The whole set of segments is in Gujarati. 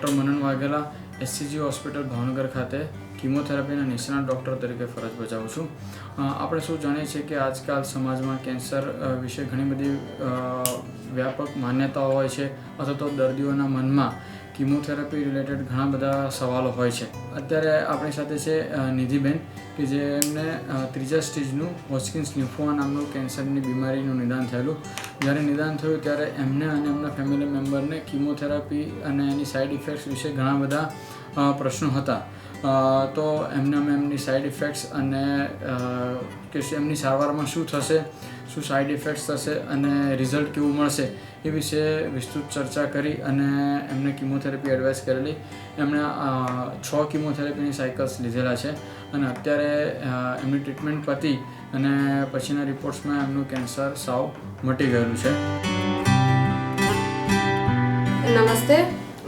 ડૉક્ટર મનન વાઘેલા SCG હોસ્પિટલ ભાવનગર ખાતે કીમોથેરાપીના નિષ્ણાત ડૉક્ટર તરીકે ફરજ બજાવું છું. આપણે શું જાણીએ છીએ કે આજકાલ સમાજમાં કેન્સર વિશે ઘણી બધી વ્યાપક માન્યતાઓ હોય છે અથવા તો દર્દીઓના મનમાં કીમોથેરાપી રિલેટેડ ઘણા બધા સવાલો હોય છે. અત્યારે આપણી સાથે છે નિધિબેન કે જેમને 3જા સ્ટેજનું હોજકિન્સ લિમ્ફોમા નામનું કેન્સરની બીમારીનું નિદાન થયેલું. જ્યારે નિદાન થયું ત્યારે એમને અને એમના ફેમિલી મેમ્બરને કીમોથેરાપી અને એની સાઇડ ઇફેક્ટ્સ વિશે ઘણા બધા પ્રશ્નો હતા. તો એમને અમે એમની સાઇડ ઇફેક્ટ્સ અને કે એમની સારવારમાં શું થશે, શું સાઇડ ઇફેક્ટ્સ થશે અને રિઝલ્ટ કેવું મળશે એ વિશે વિસ્તૃત ચર્ચા કરી અને એમને કીમોથેરાપી એડવાઇસ કરેલી. એમણે 6 કીમોથેરાપીની સાયકલ્સ લીધેલા છે અને અત્યારે એમની ટ્રીટમેન્ટ પતી અને પછીના રિપોર્ટ્સમાં એમનું કેન્સર સાવ મટી ગયેલું છે. નમસ્તે,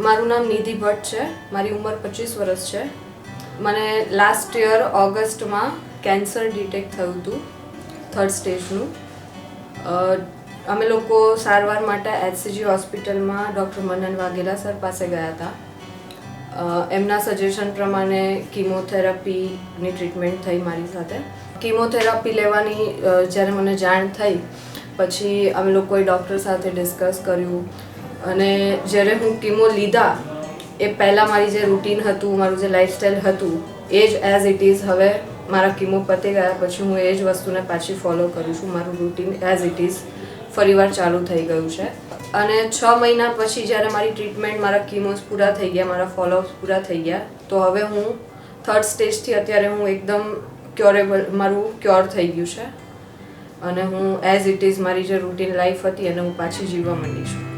મારું નામ નિધિ ભટ્ટ છે. મારી ઉંમર 25 વર્ષ છે. મને લાસ્ટ યર ઓગસ્ટમાં કેન્સર ડિટેક્ટ થયું હતું 3rd સ્ટેજનું. અમે લોકો સારવાર માટે SCG હોસ્પિટલમાં ડૉક્ટર મનન વાઘેલા સર પાસે ગયા હતા. એમના સજેશન પ્રમાણે કીમોથેરાપીની ટ્રીટમેન્ટ થઈ મારી સાથે. કીમોથેરાપી લેવાની જ્યારે મને જાણ થઈ પછી અમે લોકોએ ડૉક્ટર સાથે ડિસ્કસ કર્યું અને જ્યારે હું કીમો લીધા એ પહેલાં મારી જે રૂટીન હતું, મારું જે લાઇફસ્ટાઈલ હતું એ જ એઝ ઇટ ઇઝ હવે મારા કીમો પતી ગયા પછી હું એ જ વસ્તુને પાછી ફોલો કરું છું. મારું રૂટીન એઝ ઇટ ઇઝ ફરીવાર ચાલુ થઈ ગયું છે. અને 6 મહિના પછી જ્યારે મારી ટ્રીટમેન્ટ, મારા કીમોસ પૂરા થઈ ગયા, મારા ફોલોઅપ્સ પૂરા થઈ ગયા, તો હવે હું 3rd સ્ટેજથી અત્યારે હું એકદમ મારું ક્યોર થઈ ગયું છે અને હું એઝ ઇટ ઇઝ મારી જે રૂટીન લાઈફ હતી એને હું પાછી જીવવા માંડી છું.